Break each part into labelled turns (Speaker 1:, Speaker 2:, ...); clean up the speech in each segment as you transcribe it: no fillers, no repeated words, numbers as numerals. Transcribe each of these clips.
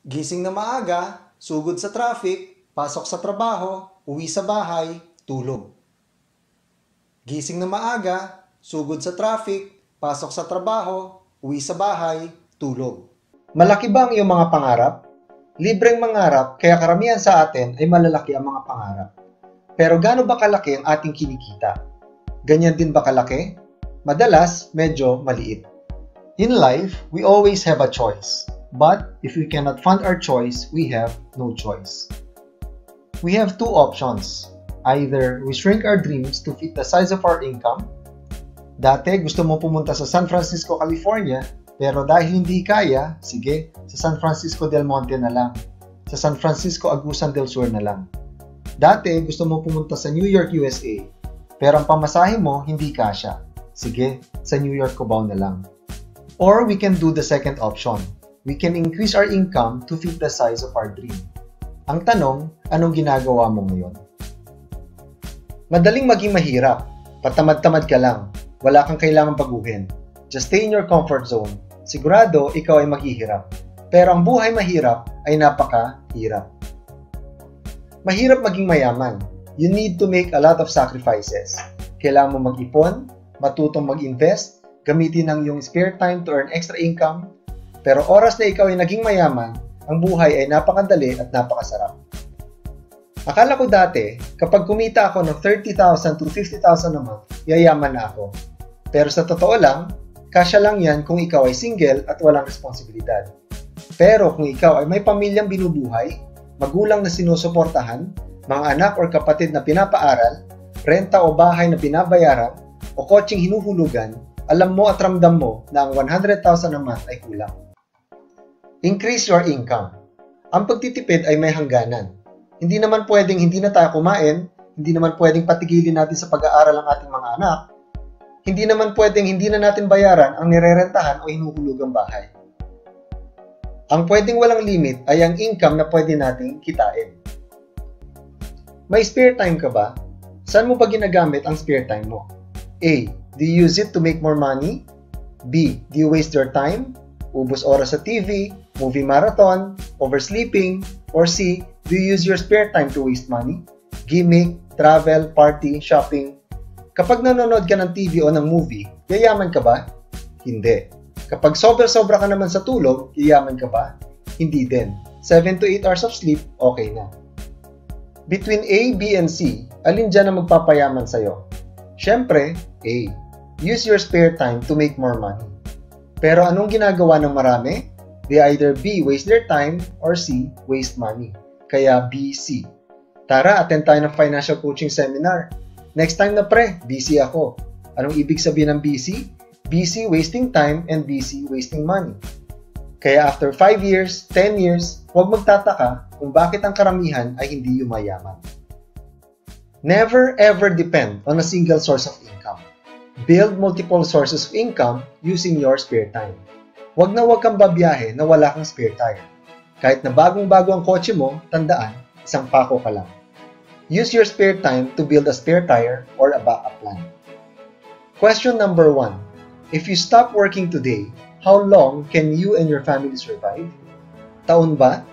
Speaker 1: Gising na maaga, sugod sa traffic, pasok sa trabaho, uwi sa bahay, tulog. Gising na maaga, sugod sa traffic, pasok sa trabaho, uwi sa bahay, tulog. Malaki ba ang iyong mga pangarap? Libreng mangarap, kaya karamihan sa atin ay malalaki ang mga pangarap. Pero gaano ba kalaki ang ating kinikita? Ganyan din ba kalaki? Madalas, medyo maliit. In life, we always have a choice. But if we cannot fund our choice, we have no choice. We have two options. Either we shrink our dreams to fit the size of our income. Dati gusto mo pumunta sa San Francisco, California, pero dahil hindi kaya, sige, sa San Francisco del Monte na lang. Sa San Francisco Agusan del Sur na lang. Dati gusto mo pumunta sa New York, USA, pero ang pamasahe mo hindi kasya. Sige, sa New York Cubao na lang. Or we can do the second option. We can increase our income to fit the size of our dream. Ang tanong, anong ginagawa mo ngayon? Madaling maging mahirap. Patamad-tamad ka lang. Wala kang kailangang baguhin. Just stay in your comfort zone. Sigurado, ikaw ay maghihirap. Pero ang buhay mahirap ay napakahirap. Mahirap maging mayaman. You need to make a lot of sacrifices. Kailangan mo mag-ipon, matutong mag-invest, gamitin ang iyong spare time to earn extra income. Pero oras na ikaw ay naging mayaman, ang buhay ay napakadali at napakasarap. Akala ko dati, kapag kumita ako ng 30,000 to 50,000 a month, yayaman na ako. Pero sa totoo lang, kasya lang yan kung ikaw ay single at walang responsibilidad. Pero kung ikaw ay may pamilyang binubuhay, magulang na sinusuportahan, mga anak or kapatid na pinapaaral, renta o bahay na binabayaran, o kotseng hinuhulugan, alam mo at ramdam mo na ang 100,000 a month ay kulang. Increase your income. Ang pagtitipid ay may hangganan. Hindi naman pwedeng hindi na tayo kumain, hindi naman pwedeng patigilin natin sa pag-aaral ang ating mga anak, hindi naman pwedeng hindi na natin bayaran ang nirerentahan o hinuhulugang bahay. Ang pwedeng walang limit ay ang income na pwede nating kitain. May spare time ka ba? Saan mo ba ginagamit ang spare time mo? A. Do you use it to make more money? B. Do you waste your time? Ubos oras sa TV, movie marathon, oversleeping? Or C. Do you use your spare time to waste money? Gimmick, travel, party, shopping? Kapag nanonood ka ng TV o ng movie, yayaman ka ba? Hindi. Kapag sobra-sobra ka naman sa tulog, yayaman ka ba? Hindi din. 7 to 8 hours of sleep, okay na. Between A, B, and C, alin dyan ang magpapayaman sa'yo? Siyempre, A. Use your spare time to make more money. Pero anong ginagawa ng marami? They either B. Waste their time or C. Waste money. Kaya B, C. Tara, attend tayo ng financial coaching seminar. Next time na pre, busy ako. Anong ibig sabihin ng busy? Busy wasting time and busy wasting money. Kaya after 5 years, 10 years, huwag magtataka kung bakit ang karamihan ay hindi yumayaman. Never ever depend on a single source of income. Build multiple sources of income using your spare time. Huwag na huwag kang babiyahe na wala kang spare tire. Kahit na bagong-bago ang kotse mo, tandaan, isang pako ka lang. Use your spare time to build a spare tire or a backup plan. Question number 1. If you stop working today, how long can you and your family survive? Taon ba?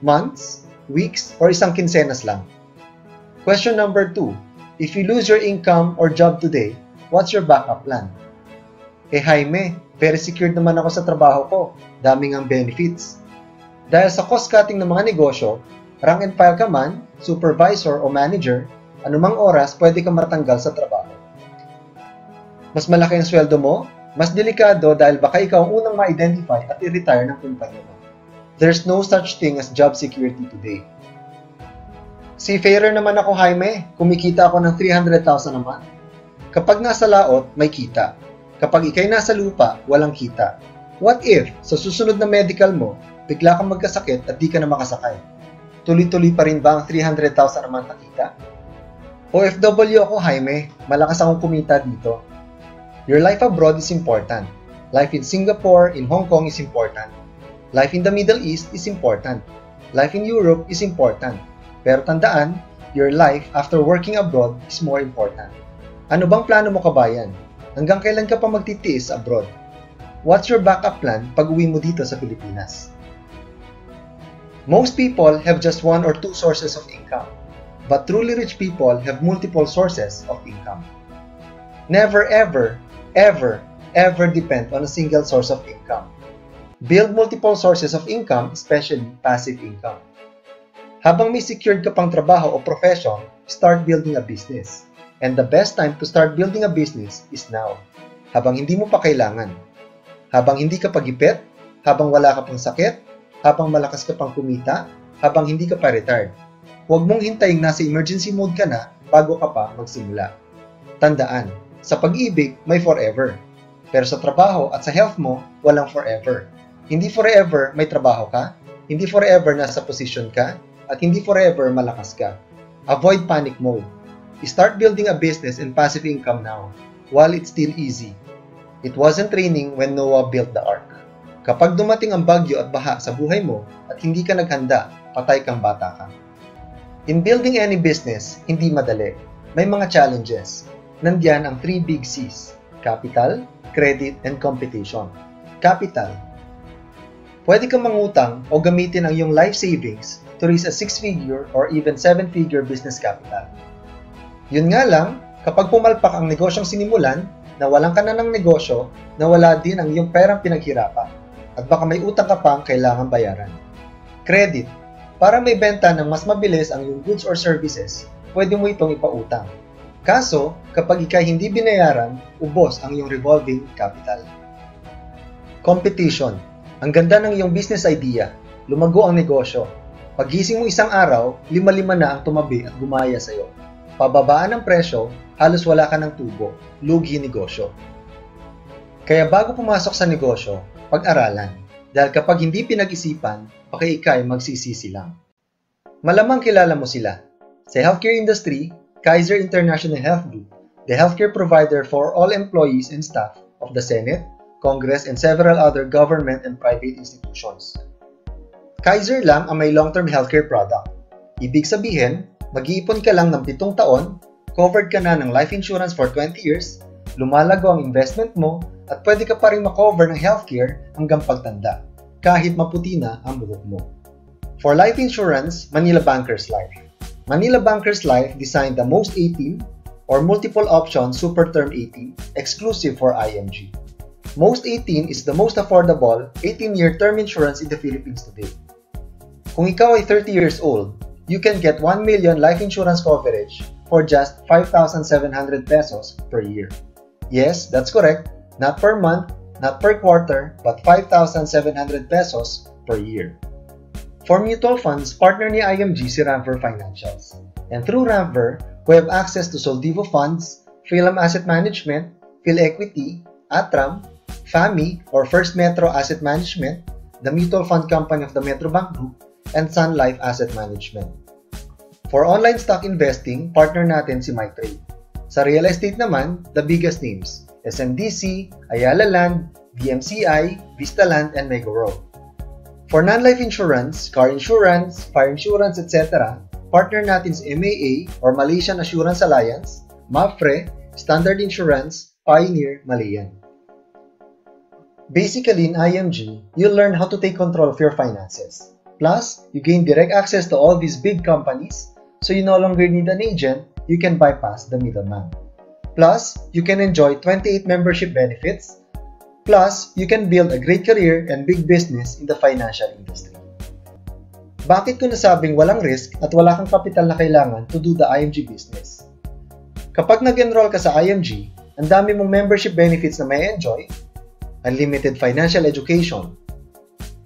Speaker 1: Months? Weeks? Or isang kinsenas lang? Question number 2. If you lose your income or job today, what's your backup plan? Jaime, very secured naman ako sa trabaho ko. Daming ang benefits. Dahil sa cost-cutting ng mga negosyo, rank and file ka man, supervisor o manager, anumang oras pwede kang matanggal sa trabaho. Mas malaki ang sweldo mo, mas delikado dahil baka ikaw ang unang ma-identify at i-retire ng kumpanya mo. There's no such thing as job security today. Seafarer naman ako, Jaime. Kumikita ako ng 300,000 a month. Kapag nasa laot, may kita. Kapag ikay nasa lupa, walang kita. What if, sa susunod na medical mo, bigla kang magkasakit at di ka na makasakay? Tuloy-tuloy pa rin ba ang 300,000 a month na kita? OFW ako, Jaime. Malakas akong kumita dito. Your life abroad is important. Life in Singapore, in Hong Kong is important. Life in the Middle East is important. Life in Europe is important. Pero tandaan, your life after working abroad is more important. Ano bang plano mo, kabayan? Hanggang kailan ka pa magtitiis abroad? What's your backup plan pag uwi mo dito sa Pilipinas? Most people have just one or two sources of income, but truly rich people have multiple sources of income. Never ever, ever, ever depend on a single source of income. Build multiple sources of income, especially passive income. Habang may secured ka pang trabaho o profession, start building a business. And the best time to start building a business is now. Habang hindi mo pa kailangan. Habang hindi ka pagipit, habang wala ka pang sakit, habang malakas ka pang kumita, habang hindi ka pa retired. Huwag mong hintayin nasa emergency mode ka na bago ka pa magsimula. Tandaan, sa pag-ibig may forever. Pero sa trabaho at sa health mo, walang forever. Hindi forever may trabaho ka, hindi forever nasa position ka, at hindi forever malakas ka. Avoid panic mode. Start building a business and passive income now, while it's still easy. It wasn't raining when Noah built the ark. Kapag dumating ang bagyo at baha sa buhay mo at hindi ka naghanda, patay kang bata ka. In building any business, hindi madali. May mga challenges. Nandiyan ang 3 big C's: capital, credit, and competition. Capital. Pwede kang mangutang o gamitin ang iyong life savings to raise a 6-figure or even 7-figure business capital. Yun nga lang, kapag pumalpak ang negosyong sinimulan, nawalan ka na ng negosyo, nawala din ang iyong perang pinaghirapan, at baka may utang ka pang kailangan bayaran. Credit. Para may benta ng mas mabilis ang iyong goods or services, pwede mo itong ipautang. Kaso, kapag ikay hindi binayaran, ubos ang iyong revolving capital. Competition. Ang ganda ng iyong business idea, lumago ang negosyo. Paggising mo isang araw, 5-5 na ang tumabi at gumaya sa iyo. Pababaan ng presyo, halos wala ka ng tubo, lugi negosyo. Kaya bago pumasok sa negosyo, pag-aralan. Dahil kapag hindi pinag-isipan, baka ikay magsisisi lang. Malamang kilala mo sila. Sa healthcare industry, Kaiser International Health Group, the healthcare provider for all employees and staff of the Senate, Congress, and several other government and private institutions. Kaiser lang ang may long-term healthcare product. Ibig sabihin, mag-iipon ka lang ng 7 taon, covered ka na ng life insurance for 20 years, lumalago ang investment mo, at pwede ka pa rin makover ng healthcare hanggang pagtanda, kahit maputi na ang buhok mo. For life insurance, Manila Bankers Life. Manila Bankers Life designed the most 18 or multiple option super term 18 exclusive for IMG. Most 18 is the most affordable 18-year term insurance in the Philippines today. Kung ikaw ay 30 years old, you can get 1 million life insurance coverage for just 5,700 pesos per year. Yes, that's correct. Not per month, not per quarter, but 5,700 pesos per year. For mutual funds, partner ni IMG si Ramver Financials. And through Ramver, we have access to Soldivo Funds, Philem Asset Management, PhilEquity, Atram, FAMI or First Metro Asset Management, the mutual fund company of the Metrobank Group, and Sun Life Asset Management. For online stock investing, partner natin si MyTrade. Sa real estate naman, the biggest names, SMDC, Ayala Land, DMCI, Vista Land, and Megoro. For non-life insurance, car insurance, fire insurance, etc., partner natin si MAA or Malaysian Assurance Alliance, MAPFRE, Standard Insurance, Pioneer, Malayan. Basically, in IMG, you'll learn how to take control of your finances. Plus, you gain direct access to all these big companies, so you no longer need an agent, you can bypass the middleman. Plus, you can enjoy 28 membership benefits. Plus, you can build a great career and big business in the financial industry. Bakit ko nasabing walang risk at wala kang kapital na kailangan to do the IMG business? Kapag nag-enroll ka sa IMG, ang dami mong membership benefits na may enjoy, unlimited financial education,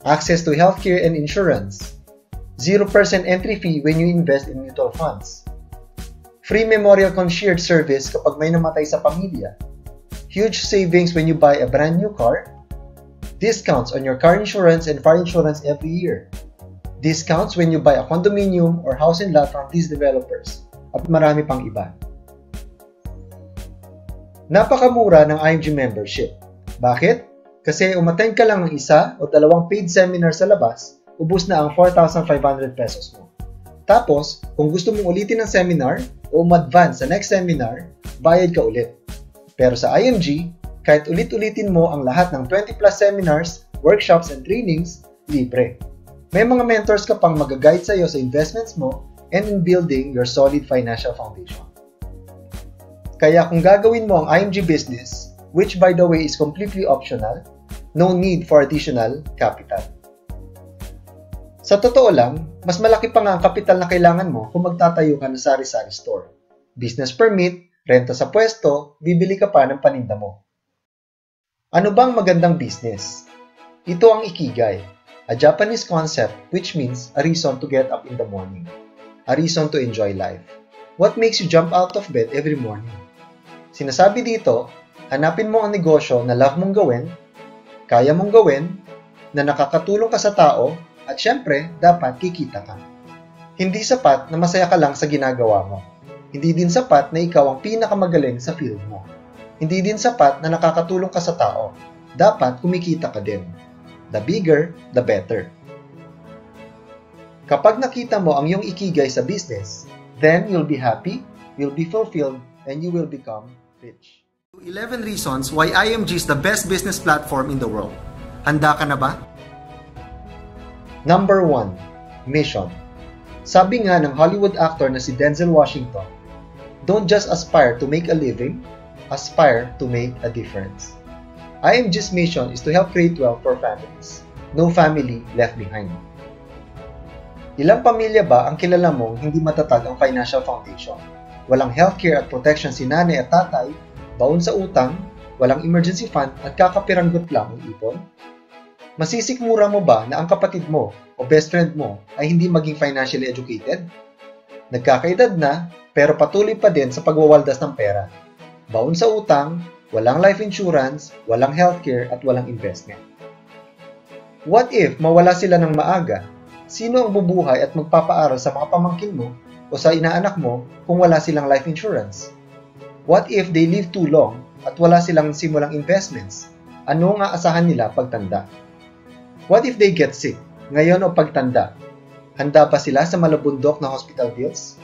Speaker 1: access to healthcare and insurance, 0% entry fee when you invest in mutual funds, free memorial concierge service kapag may namatay sa pamilya, huge savings when you buy a brand new car, discounts on your car insurance and fire insurance every year, discounts when you buy a condominium or house and lot from these developers, at marami pang iba. Napakamura ng IMG membership. Bakit? Kasi umattend ka lang ng 1 o 2 paid seminar sa labas, ubos na ang 4,500 pesos mo. Tapos, kung gusto mong ulitin ang seminar o umadvance sa next seminar, bayad ka ulit. Pero sa IMG, kahit ulit-ulitin mo ang lahat ng 20 plus seminars, workshops, and trainings, libre. May mga mentors ka pang mag-guide sa'yo sa investments mo and in building your solid financial foundation. Kaya kung gagawin mo ang IMG business, which by the way is completely optional, no need for additional capital. Sa totoo lang, mas malaki pa nga ang kapital na kailangan mo kung magtatayo ka ng sari-sari store. Business permit, renta sa pwesto, bibili ka pa ng paninda mo. Ano bang magandang business? Ito ang ikigai, a Japanese concept which means a reason to get up in the morning, a reason to enjoy life. What makes you jump out of bed every morning? Sinasabi dito, hanapin mo ang negosyo na love mong gawin, kaya mong gawin, na nakakatulong ka sa tao, at syempre, dapat kikita ka. Hindi sapat na masaya ka lang sa ginagawa mo. Hindi din sapat na ikaw ang pinakamagaling sa field mo. Hindi din sapat na nakakatulong ka sa tao. Dapat kumikita ka din. The bigger, the better. Kapag nakita mo ang iyong ikigai sa business, then you'll be happy, you'll be fulfilled, and you will become rich. 11 reasons why IMG is the best business platform in the world. Handa ka na ba? Number 1. Mission. Sabi nga ng Hollywood actor na si Denzel Washington, don't just aspire to make a living, aspire to make a difference. IMG's mission is to help create wealth for families. No family left behind. Ilang pamilya ba ang kilala mong hindi matatag ang financial foundation? Walang healthcare at protection si nanay at tatay, baon sa utang, walang emergency fund at kakapiranggot lang ang ipon? Masisikmura mo ba na ang kapatid mo o best friend mo ay hindi maging financially educated? Nagkakaedad na pero patuloy pa din sa pagwawaldas ng pera. Baon sa utang, walang life insurance, walang healthcare at walang investment. What if mawala sila ng maaga? Sino ang bubuhay at magpapaaral sa mga pamangkin mo o sa inaanak mo kung wala silang life insurance? What if they live too long at wala silang simulang investments? Ano ang aasahan nila pagtanda? What if they get sick, ngayon o pagtanda? Handa pa sila sa malabundok na hospital bills?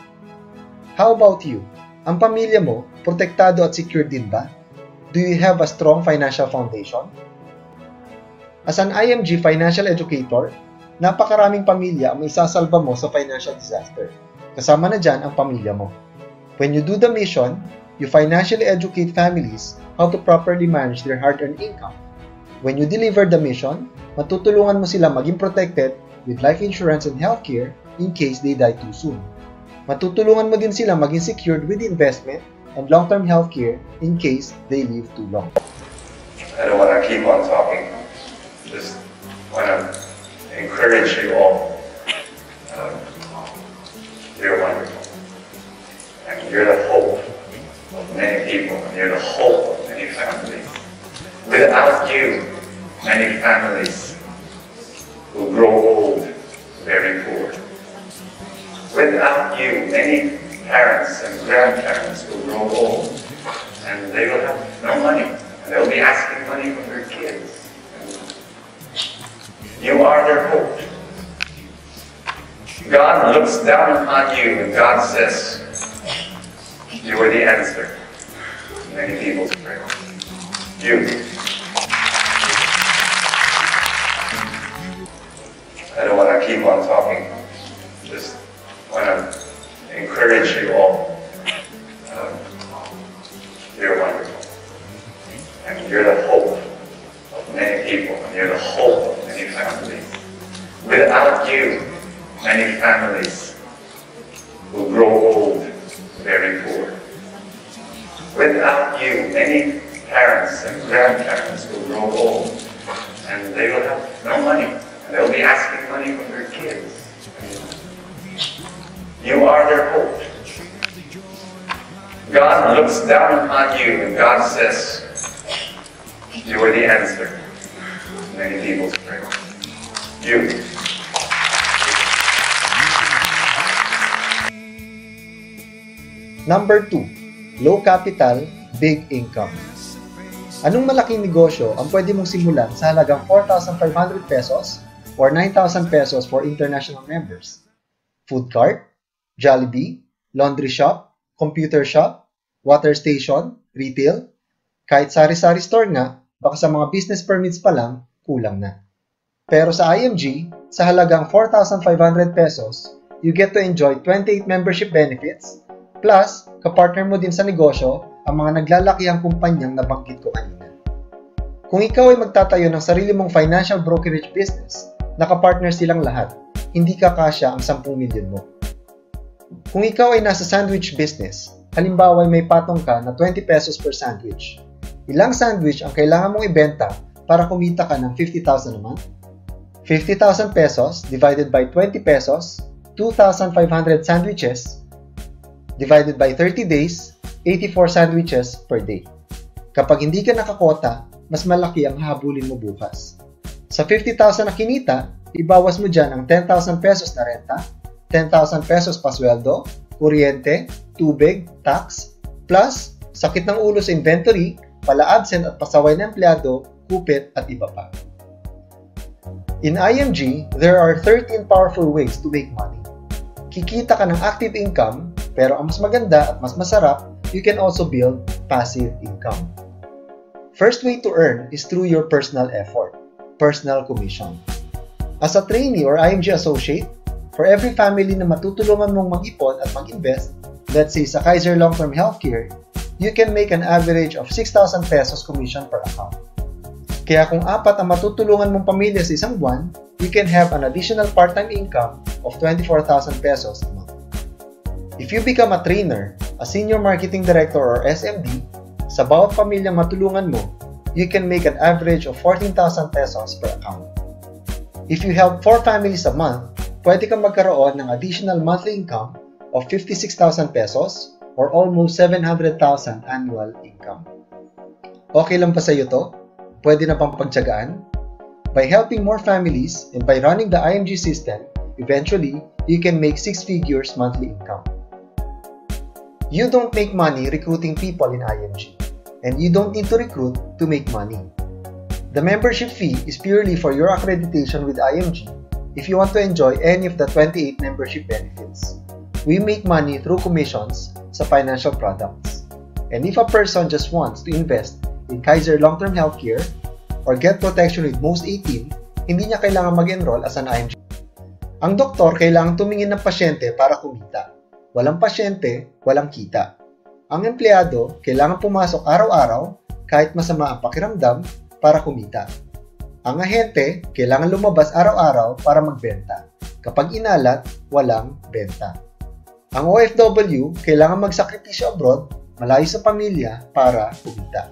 Speaker 1: How about you? Ang pamilya mo, protektado at secured din ba? Do you have a strong financial foundation? As an IMG financial educator, napakaraming pamilya ang isasalba mo sa financial disaster. Kasama na dyan ang pamilya mo. When you do the mission, you financially educate families how to properly manage their hard-earned income. When you deliver the mission, matutulungan mo sila maging protected with life insurance and healthcare in case they die too soon. Matutulungan mo din sila maging secured with investment and long-term healthcare in case they live too long.
Speaker 2: I don't want to keep on talking. Just want to encourage you all. You're wonderful. And you're the hope of many people. And you're the hope of many families. Without you, many families will grow old, very poor. Without you, many parents and grandparents will grow old, and they will have no money, and they'll be asking money from their kids. You are their hope. God looks down upon you, and God says, you are the answer to many people's prayers. You. I don't want to keep on talking. Just want to encourage you all. You're wonderful. And you're the hope of many people. And you're the hope of many families. Without you, many families will grow old, very poor. Without you, many parents and grandparents will grow old, and they will have no money. They'll be asking money from their kids. You are their hope. God looks down upon you and God says, you are the answer to many people's prayers. You.
Speaker 1: Number 2. Low capital, big income. Anong malaking negosyo ang pwede mong simulan sa halagang 4,500 pesos or 9,000 pesos for international members? Food cart, Jollibee, laundry shop, computer shop, water station, retail, kahit sari-sari store nga, baka sa mga business permits pa lang, kulang na. Pero sa IMG, sa halagang 4,500 pesos, you get to enjoy 28 membership benefits, plus kapartner mo din sa negosyo ang mga naglalakihang kumpanyang nabanggit ko kanina. Kung ikaw ay magtatayo ng sarili mong financial brokerage business, nakapartner silang lahat, hindi kakasya ang 10 milyon mo. Kung ikaw ay nasa sandwich business, halimbawa ay may patong ka na 20 pesos per sandwich, ilang sandwich ang kailangan mong ibenta para kumita ka ng 50,000 a month? 50,000 pesos divided by 20 pesos, 2,500 sandwiches, divided by 30 days, 84 sandwiches per day. Kapag hindi ka nakakota, mas malaki ang habulin mo bukas. Sa 50,000 na kinita, ibawas mo dyan ang 10,000 pesos na renta, 10,000 pesos pasweldo, kuryente, tubig, tax, plus sakit ng ulo sa inventory, pala-absent at pasaway na empleyado, kupit at iba pa. In IMG, there are 13 powerful ways to make money. Kikita ka ng active income, pero ang mas maganda at mas masarap, you can also build passive income. First way to earn is through your personal effort, personal commission. As a trainee or IMG associate, for every family na matutulungan mong mag-ipon at mag-invest, let's say sa Kaiser Long-Term Healthcare, you can make an average of 6,000 pesos commission per account. Kaya kung 4 ang matutulungan mong pamilya sa isang buwan, you can have an additional part-time income of 24,000 pesos a month. If you become a trainer, a senior marketing director or SMD, sa bawat pamilyang matulungan mo, you can make an average of 14,000 pesos per account. If you help 4 families a month, pwede kang magkaroon ng additional monthly income of 56,000 pesos or almost 700,000 annual income. Okay lang pa sa iyo to? Pwede na pang pagtiyagaan? By helping more families and by running the IMG system, eventually, you can make 6 figures monthly income. You don't make money recruiting people in IMG, and you don't need to recruit to make money. The membership fee is purely for your accreditation with IMG if you want to enjoy any of the 28 membership benefits. We make money through commissions sa financial products. And if a person just wants to invest in Kaiser Long-Term Healthcare or get protection with most 18, hindi niya kailangan mag-enroll as an IMG. Ang doktor kailangan tumingin ng pasyente para kumita. Walang pasyente, walang kita. Ang empleyado kailangan pumasok araw-araw kahit masama ang pakiramdam para kumita. Ang ahente kailangan lumabas araw-araw para magbenta. Kapag inalat, walang benta. Ang OFW kailangan magsakripisyo abroad, malayo sa pamilya para kumita.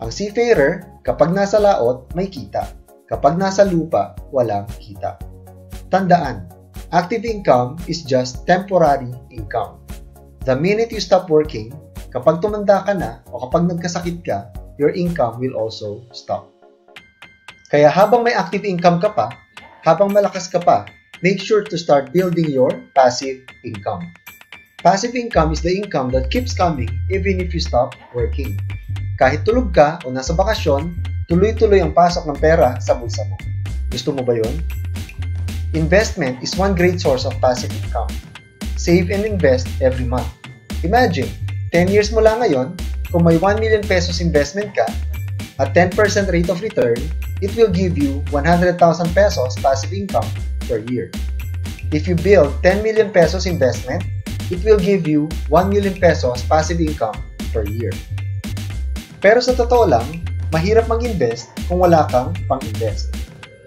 Speaker 1: Ang seafarer, kapag nasa laot, may kita. Kapag nasa lupa, walang kita. Tandaan, active income is just temporary income. The minute you stop working, kapag tumanda ka na o kapag nagkasakit ka, your income will also stop. Kaya habang may active income ka pa, habang malakas ka pa, make sure to start building your passive income. Passive income is the income that keeps coming even if you stop working. Kahit tulog ka o nasa bakasyon, tuloy-tuloy ang pasok ng pera sa bulsa mo. Gusto mo ba yun? Investment is one great source of passive income. Save and invest every month. Imagine, 10 years mo lang ngayon, kung may 1 million pesos investment ka, at 10% rate of return, it will give you 100,000 pesos passive income per year. If you build 10 million pesos investment, it will give you 1 million pesos passive income per year. Pero sa totoo lang, mahirap mag-invest kung wala kang pang-invest.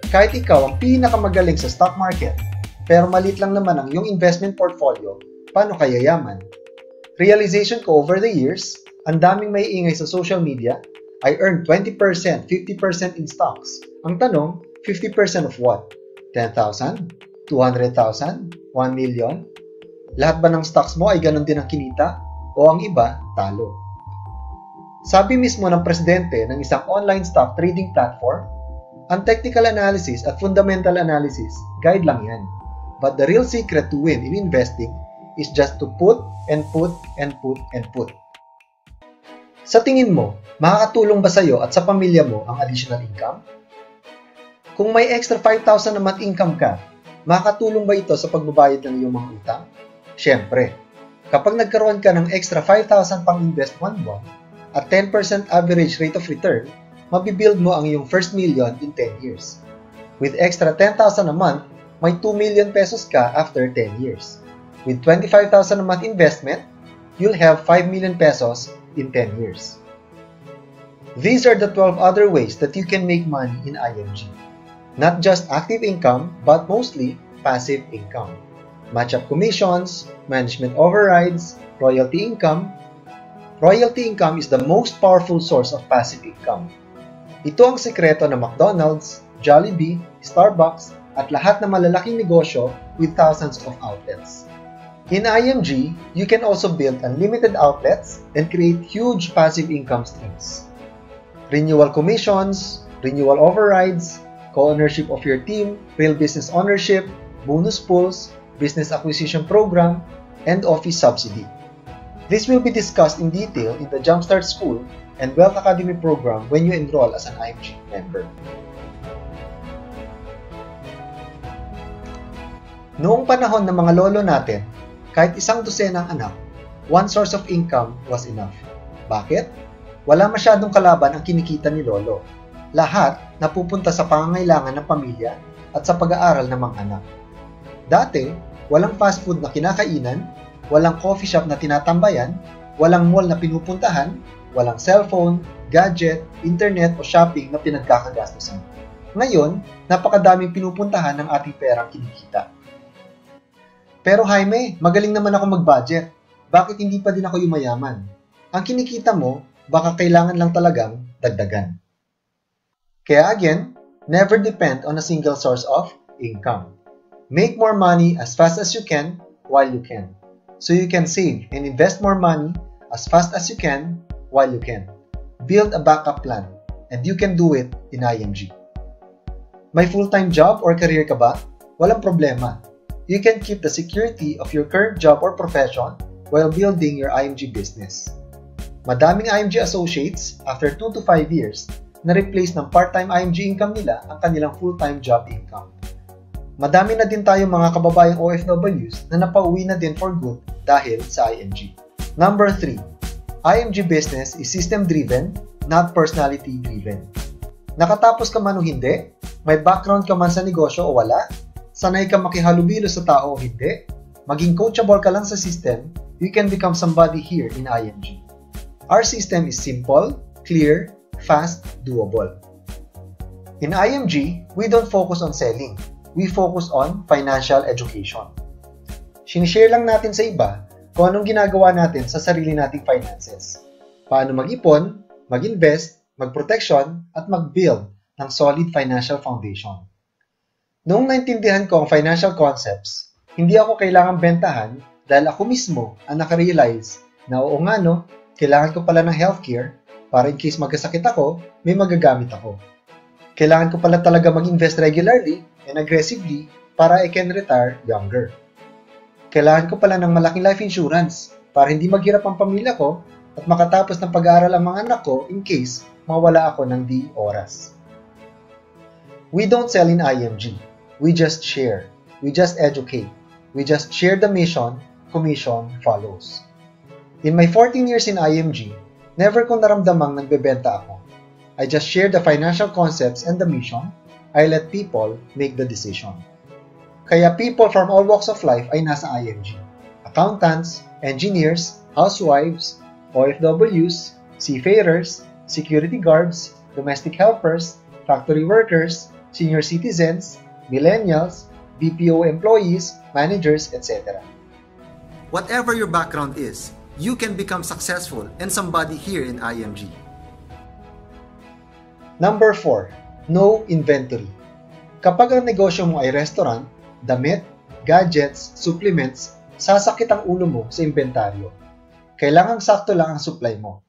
Speaker 1: Kahit ikaw ang pinakamagaling sa stock market, pero maliit lang naman ang iyong investment portfolio, paano ka yayaman? Realization ko over the years, ang daming may ingay sa social media, I earned 20%, 50% in stocks. Ang tanong, 50% of what? 10,000? 200,000? 1 million? Lahat ba ng stocks mo ay ganun din ang kinita? O ang iba, talo? Sabi mismo ng presidente ng isang online stock trading platform, ang technical analysis at fundamental analysis, guide lang yan. But the real secret to win in investing is just to put and put and put and put. Sa tingin mo, makakatulong ba sa'yo at sa pamilya mo ang additional income? Kung may extra 5,000 na month income ka, makakatulong ba ito sa pagbabayad ng iyong mga utang? Siyempre, kapag nagkaroon ka ng extra 5,000 pang invest one buwan, at 10% average rate of return, mabibuild mo ang iyong first million in 10 years. With extra 10,000 a month, may 2 million pesos ka after 10 years. With 25,000 a month investment, you'll have 5 million pesos in 10 years. These are the 12 other ways that you can make money in IMG. Not just active income, but mostly passive income. Match-up commissions, management overrides, royalty income. Royalty income is the most powerful source of passive income. Ito ang sekreto ng McDonald's, Jollibee, Starbucks, at lahat ng malalaking negosyo with thousands of outlets. In IMG, you can also build unlimited outlets and create huge passive income streams. Renewal commissions, renewal overrides, co-ownership of your team, real business ownership, bonus pools, business acquisition program, and office subsidy. This will be discussed in detail in the Jumpstart School and Wealth Academy program when you enroll as an IMG member. Noong panahon ng mga lolo natin, kahit isang dosenang anak, one source of income was enough. Bakit? Wala masyadong kalaban ang kinikita ni lolo. Lahat napupunta sa pangangailangan ng pamilya at sa pag-aaral ng mga anak. Dati, walang fast food na kinakainan, walang coffee shop na tinatambayan, walang mall na pinupuntahan, walang cellphone, gadget, internet o shopping na pinagkakagastusan. Ngayon, napakadaming pinupuntahan ng ating perang kinikita. Pero Jaime, magaling naman ako mag-budget. Bakit hindi pa din ako yumayaman? Ang kinikita mo, baka kailangan lang talagang dagdagan. Kaya again, never depend on a single source of income. Make more money as fast as you can while you can. So you can save and invest more money as fast as you can while you can. Build a backup plan and you can do it in IMG. May full-time job or career ka ba? Walang problema. You can keep the security of your current job or profession while building your IMG business. Madaming IMG associates, after 2 to 5 years, na-replace ng part-time IMG income nila ang kanilang full-time job income. Madami na din tayong mga kababayang OFWs na napauwi na din for good dahil sa IMG. Number 3. IMG business is system-driven, not personality-driven. Nakatapos ka man o hindi, may background ka man sa negosyo o wala, sanay ka makihalubilo sa tao o hindi, maging coachable ka lang sa system, you can become somebody here in IMG. Our system is simple, clear, fast, doable. In IMG, we don't focus on selling. We focus on financial education. Sinishare lang natin sa iba kung anong ginagawa natin sa sarili nating finances. Paano mag-ipon, mag-invest, mag-protection, at mag-build ng solid financial foundation. Noong naintindihan ko ang financial concepts, hindi ako kailangang bentahan dahil ako mismo ang nakarealize na oo nga no, kailangan ko pala ng healthcare para in case magkasakit ako, may magagamit ako. Kailangan ko pala talaga mag-invest regularly and aggressively para I can retire younger. Kailangan ko pala ng malaking life insurance para hindi maghirap ang pamilya ko at makatapos ng pag-aaral ang mga anak ko in case mawala ako ng di oras. We don't sell in IMG. We just share. We just educate. We just share the mission, commission follows. In my 14 years in IMG, never ko naramdamang nagbebenta ako. I just share the financial concepts and the mission. I let people make the decision. Kaya people from all walks of life ay nasa IMG. Accountants, engineers, housewives, OFWs, seafarers, security guards, domestic helpers, factory workers, senior citizens, millennials, BPO employees, managers, etc. Whatever your background is, you can become successful and somebody here in IMG. Number 4. No inventory. Kapag ang negosyo mo ay restaurant, damit, gadgets, supplements, sasakit ang ulo mo sa inventaryo. Kailangang sakto lang ang supply mo.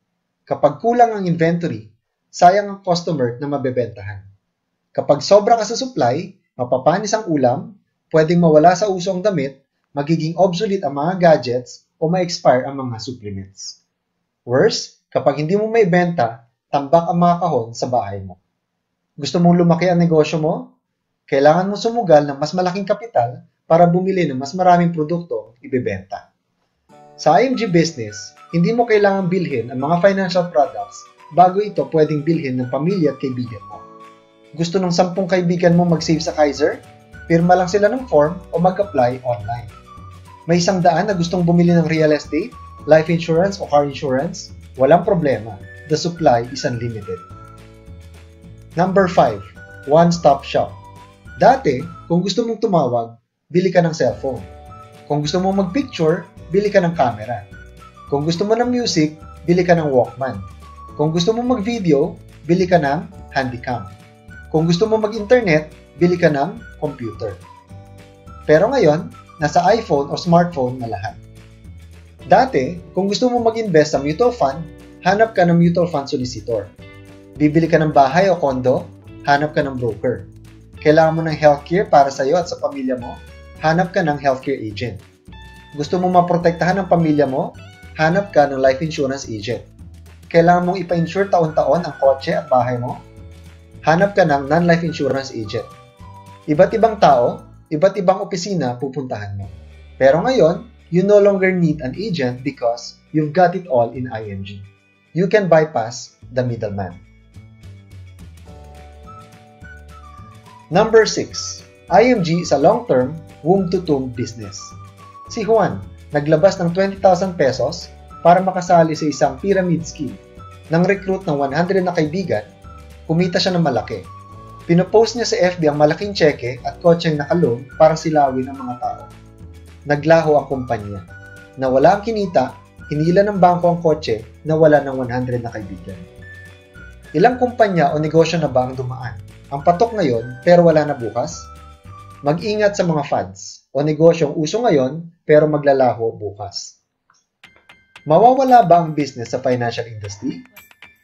Speaker 1: Kapag kulang ang inventory, sayang ang customer na mabebentahan. Kapag sobra ka sa supply, mapapanis ang ulam, pwedeng mawala sa uso ang damit, magiging obsolete ang mga gadgets, o ma-expire ang mga supplements. Worse, kapag hindi mo may benta, tambak ang mga kahon sa bahay mo. Gusto mong lumaki ang negosyo mo? Kailangan mo sumugal ng mas malaking kapital para bumili ng mas maraming produkto ibebenta. Sa IMG Business, hindi mo kailangang bilhin ang mga financial products bago ito pwedeng bilhin ng pamilya at kaibigan mo. Gusto ng 10 kaibigan mo mag-save sa Kaiser? Pirma lang sila ng form o mag-apply online. May 100 na gustong bumili ng real estate, life insurance o car insurance? Walang problema. The supply is unlimited. Number 5. One-stop shop. Dati, kung gusto mong tumawag, bili ka ng cellphone. Kung gusto mong mag-picture, bili ka ng camera. Kung gusto mo ng music, bili ka ng Walkman. Kung gusto mong mag-video, bili ka ng Handycam. Kung gusto mong mag-internet, bili ka ng computer. Pero ngayon, nasa iPhone o smartphone na lahat. Dati, kung gusto mong mag-invest sa mutual fund, hanap ka ng mutual fund solicitor. Bibili ka ng bahay o kondo, hanap ka ng broker. Kailangan mo ng healthcare para sa iyo at sa pamilya mo, hanap ka ng healthcare agent. Gusto mo maprotektahan ng pamilya mo, hanap ka ng life insurance agent. Kailangan mong ipa-insure taon-taon ang kotse at bahay mo, hanap ka ng non-life insurance agent. Iba't ibang tao, iba't ibang opisina pupuntahan mo. Pero ngayon, you no longer need an agent because you've got it all in IMG. You can bypass the middleman. Number 6. IMG is a long-term, womb-to-tomb business. Si Juan, naglabas ng 20,000 pesos para makasali sa isang pyramid scheme. Nang recruit ng 100 na kaibigan, kumita siya ng malaki. Pinopost niya sa FB ang malaking tseke at kotseng nakaloan para silawin ang mga tao. Naglaho ang kumpanya. Nawala ang kinita, hinila ng bangko ang kotse, nawala ng 100 na kaibigan. Ilang kumpanya o negosyo na ba ang dumaan? Ang patok ngayon pero wala na bukas? Mag-ingat sa mga fads o negosyong uso ngayon pero maglalaho bukas. Mawawala ba ang business sa financial industry?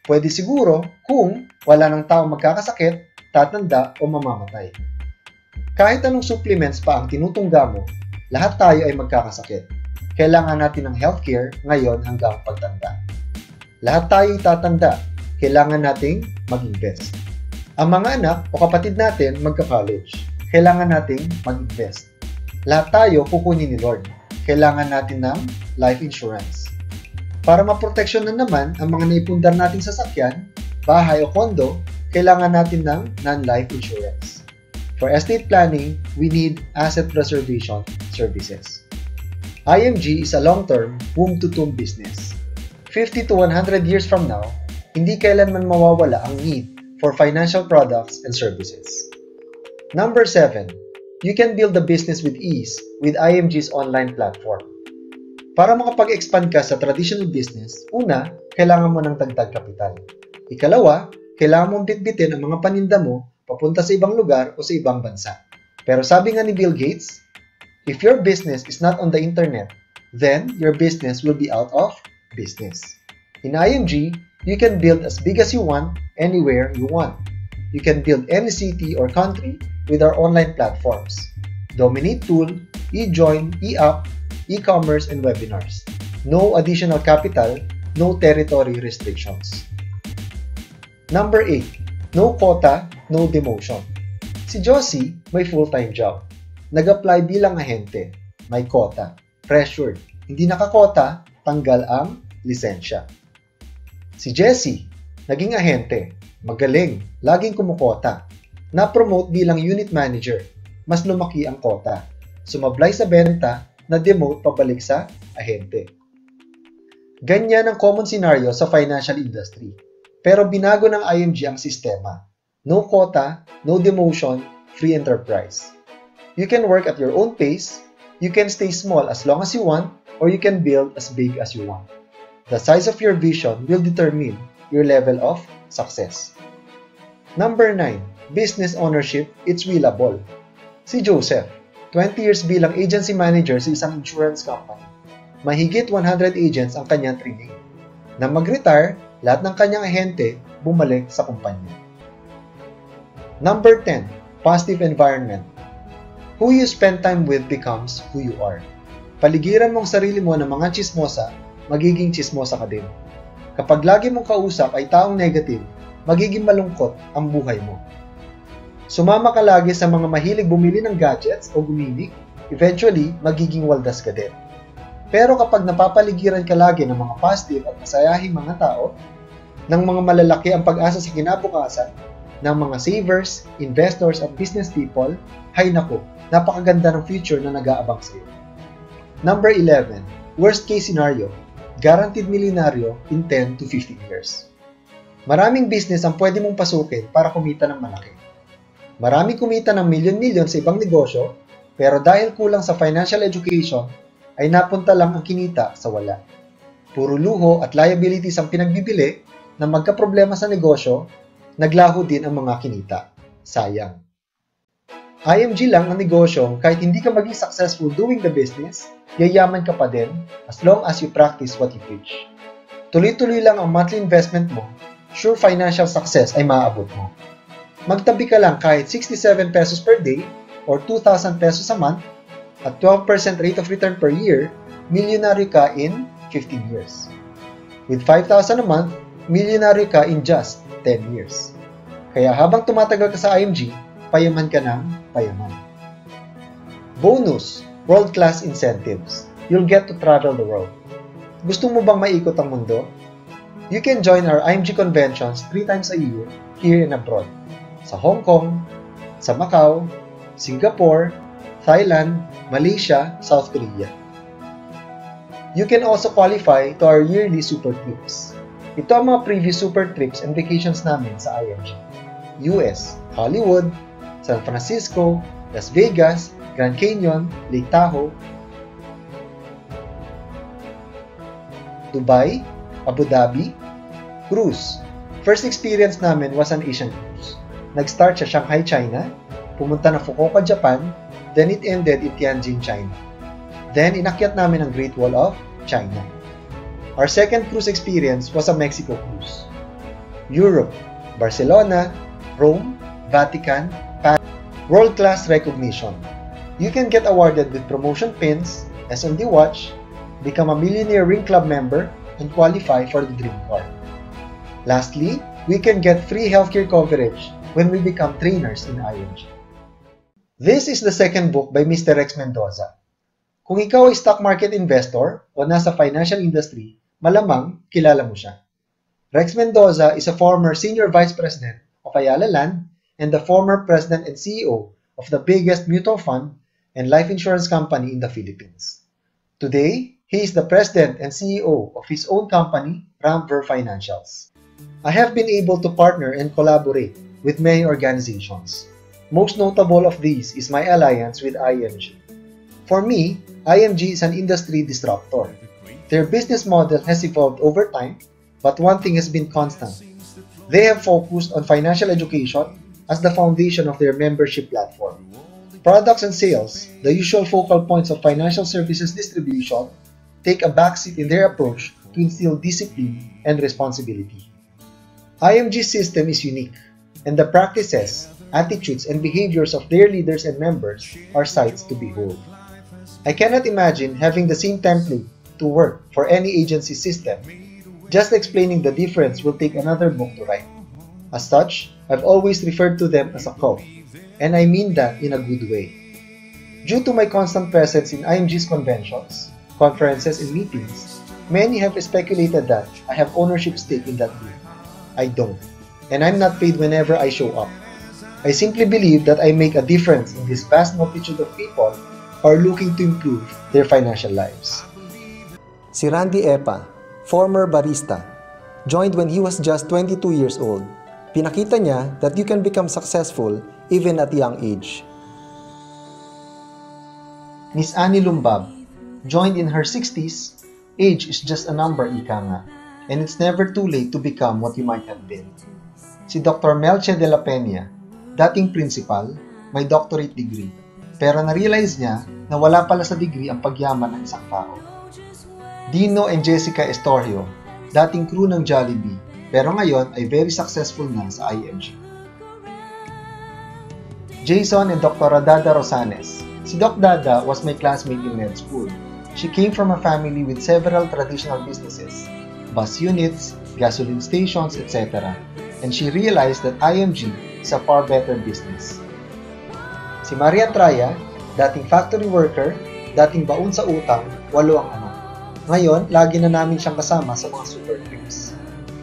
Speaker 1: Pwede siguro kung wala ng tao magkakasakit, tatanda o mamamatay. Kahit anong supplements pa ang tinutungga mo, lahat tayo ay magkakasakit. Kailangan natin ng healthcare ngayon hanggang pagtanda. Lahat tayo tatanda, kailangan nating mag-invest. Ang mga anak o kapatid natin magka-college, kailangan nating mag-invest. Lahat tayo kukunin ni Lord, kailangan natin ng life insurance. Para maproteksyon na naman ang mga naipundar nating sasakyan, bahay o kondo, kailangan natin ng non-life insurance. For estate planning, we need asset preservation services. IMG is a long-term, womb-to-tomb business. 50 to 100 years from now, hindi kailanman mawawala ang need for financial products and services. Number 7. You can build a business with ease with IMG's online platform. Para makapag-expand ka sa traditional business, una, kailangan mo ng dagdag kapital. Ikalawa, kailangan mong bitbitin ang mga paninda mo papunta sa ibang lugar o sa ibang bansa. Pero sabi nga ni Bill Gates, if your business is not on the internet, then your business will be out of business. In IMG, you can build as big as you want, anywhere you want. You can build any city or country with our online platforms. Dominate Tool, eJoin, eApp, e-commerce, and webinars. No additional capital, no territory restrictions. Number 8. No quota, no demotion. Si Josie may full-time job. Nag-apply bilang ahente. May quota. Pressured. Hindi nakakota, tanggal ang lisensya. Si Jessie, naging ahente. Magaling. Laging kumukota. Na-promote bilang unit manager. Mas lumaki ang quota. Sumablay sa benta, na-demote pabalik sa ahente. Ganyan ang common scenario sa financial industry. Pero binago ng IMG ang sistema. No quota, no demotion, free enterprise. You can work at your own pace, you can stay small as long as you want, or you can build as big as you want. The size of your vision will determine your level of success. Number 9. Business ownership, it's willable. Si Joseph, 20 years bilang agency manager sa isang insurance company. Mahigit 100 agents ang kanyang training. Nang mag-retire, lahat ng kanyang ahente bumalik sa kumpanya. Number 10. Positive environment. Who you spend time with becomes who you are. Paligiran mong sarili mo ng mga chismosa, magiging chismosa ka din. Kapag lagi mong kausap ay taong negative, magiging malungkot ang buhay mo. Sumama ka lagi sa mga mahilig bumili ng gadgets o gumimik, eventually, magiging waldas ka din. Pero kapag napapaligiran ka lagi ng mga positive at masayahing mga tao, ng mga malalaki ang pag-asa sa kinabukasan, ng mga savers, investors at business people, hay naku, napakaganda ng future na nag-aabang sa iyo. Number 11, worst case scenario, guaranteed milyonaryo in 10 to 15 years. Maraming business ang pwede mong pasukin para kumita ng malaki. Maraming kumita ng milyon-milyon sa ibang negosyo, pero dahil kulang sa financial education, ay napunta lang ang kinita sa wala. Puro luho at liabilities ang pinagbibili na magkaproblema sa negosyo, naglaho din ang mga kinita. Sayang. IMG lang ang negosyo kahit hindi ka maging successful doing the business, yayaman ka pa din as long as you practice what you preach. Tuloy-tuloy lang ang monthly investment mo, sure financial success ay maaabot mo. Magtabi ka lang kahit 67 pesos per day or 2,000 pesos a month at 12% rate of return per year, milyonaryo ka in 15 years. With 5,000 a month, milyonaryo ka in just 10 years. Kaya habang tumatagal ka sa IMG, payaman ka ng payaman. Bonus, world-class incentives. You'll get to travel the world. Gusto mo bang maikot ang mundo? You can join our IMG conventions 3 times a year here and abroad. Sa Hong Kong, sa Macau, Singapore, Thailand, Malaysia, South Korea. You can also qualify to our yearly super trips. Ito ang mga previous super trips and vacations namin sa IMG. US, Hollywood, San Francisco, Las Vegas, Grand Canyon, Lake Tahoe, Dubai, Abu Dhabi, cruise. First experience namin was an Asian cruise. Nag-start sa Shanghai, China, pumunta na Fukuoka, Japan, then it ended in Tianjin, China. Then inakyat namin ang Great Wall of China. Our second cruise experience was a Mexico cruise. Europe, Barcelona, Rome, Vatican, Paris. World-class recognition. You can get awarded with promotion pins, S&D watch, become a Millionaire Ring Club member, and qualify for the Dream Car. Lastly, we can get free healthcare coverage when we become trainers in IMG. This is the second book by Mr. Rex Mendoza. Kung ikaw ay stock market investor o nasa financial industry, malamang kilala mo siya. Rex Mendoza is a former Senior Vice President of Ayala Land and the former President and CEO of the biggest mutual fund and life insurance company in the Philippines. Today, he is the President and CEO of his own company, Ramver Financials. I have been able to partner and collaborate with many organizations. Most notable of these is my alliance with IMG. For me, IMG is an industry disruptor. Their business model has evolved over time, but one thing has been constant. They have focused on financial education as the foundation of their membership platform. Products and sales, the usual focal points of financial services distribution, take a backseat in their approach to instill discipline and responsibility. IMG's system is unique, and the practices, attitudes, and behaviors of their leaders and members are sights to behold. I cannot imagine having the same template to work for any agency system. Just explaining the difference will take another book to write. As such, I've always referred to them as a cult, and I mean that in a good way. Due to my constant presence in IMG's conventions, conferences, and meetings, many have speculated that I have ownership stake in that group. I don't, and I'm not paid whenever I show up. I simply believe that I make a difference in this vast multitude of people who are looking to improve their financial lives.
Speaker 3: Si Randy Epa, former barista, joined when he was just 22 years old. Pinakita niya that you can become successful even at a young age.
Speaker 1: Miss Annie Lumbab, joined in her 60s, age is just a number, ika nga, and it's never too late to become what you might have been. Si Dr. Melche de la Peña, dating principal, may doctorate degree, pero na-realize niya na wala pala sa degree ang pagyaman ng isang tao. Dino and Jessica Estorjo, dating crew ng Jollibee, pero ngayon ay very successful na sa IMG. Jason and Dr. Dada Rosanes. Si Doc Dada was my classmate in med school. She came from a family with several traditional businesses, bus units, gasoline stations, etc. And she realized that IMG is a far better business. Si Maria Traya, dating factory worker, dating baon sa utang, 8 ang anak. Ngayon, lagi na namin siyang kasama sa mga super trips.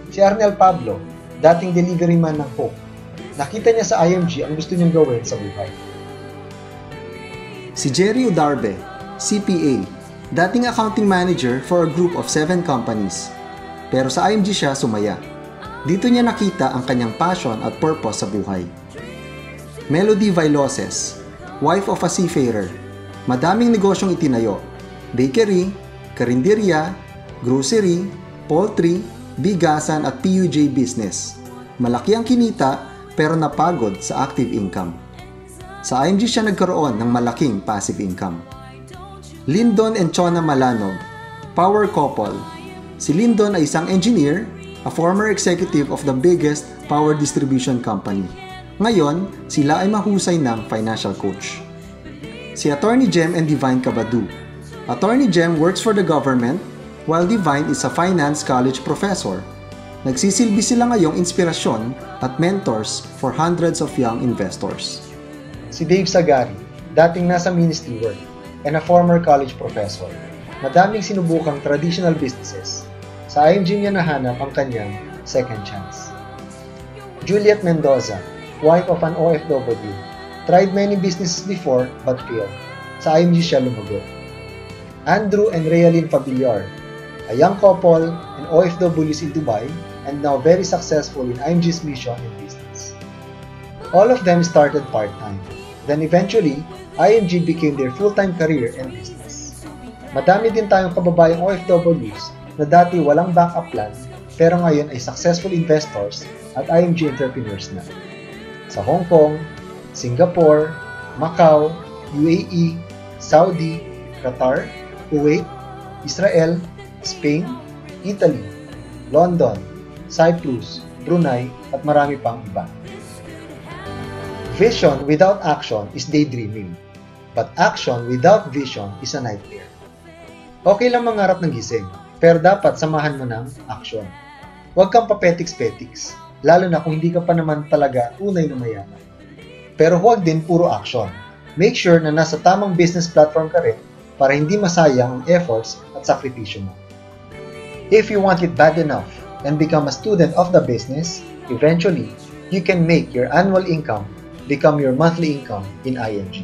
Speaker 1: Si Arnel Pablo, dating delivery man ng Hope. Nakita niya sa IMG ang gusto niyang gawin sa buhay.
Speaker 3: Si Jerry Udarbe, CPA, dating accounting manager for a group of 7 companies. Pero sa IMG siya sumaya. Dito niya nakita ang kanyang passion at purpose sa buhay. Melody Vailoses, wife of a seafarer. Madaming negosyong itinayo. Bakery, karinderya, grocery, poultry, bigasan at PUJ business. Malaki ang kinita pero napagod sa active income. Sa IMG siya nagkaroon ng malaking passive income. Lyndon and Chona Malanog, power couple. Si Lyndon ay isang engineer, a former executive of the biggest power distribution company. Ngayon, sila ay mahusay ng financial coach. Si Attorney Jem and Divine Cabadu. Attorney Jem works for the government while Divine is a finance college professor. Nagsisilbi sila ngayong inspirasyon at mentors for hundreds of young investors.
Speaker 1: Si Dave Sagari, dating nasa ministry work and a former college professor. Madaming sinubukang traditional businesses. Sa IMG niya nahanap ang kanyang second chance. Juliet Mendoza, wife of an OFW, tried many businesses before but failed. Sa IMG siya lumago. Andrew and Realyn Pabiliar, a young couple and OFWs in Dubai and now very successful in IMG's mission and business. All of them started part-time. Then eventually, IMG became their full-time career and business. Madami din tayong kababayang OFWs na dati walang backup plan pero ngayon ay successful investors at IMG entrepreneurs na. Sa Hong Kong, Singapore, Macau, UAE, Saudi, Qatar, Kuwait, Israel, Spain, Italy, London, Cyprus, Brunei at marami pang iba. Vision without action is daydreaming, but action without vision is a nightmare. Okay lang mangarap ng gising, pero dapat samahan mo ng action. Huwag kang papetiks-petiks, lalo na kung hindi ka pa naman talaga tunay na mayaman. Pero huwag din puro action. Make sure na nasa tamang business platform ka rin para hindi masayang ang efforts at sakripisyo mo. If you want it bad enough and become a student of the business, eventually, you can make your annual income become your monthly income in IMG.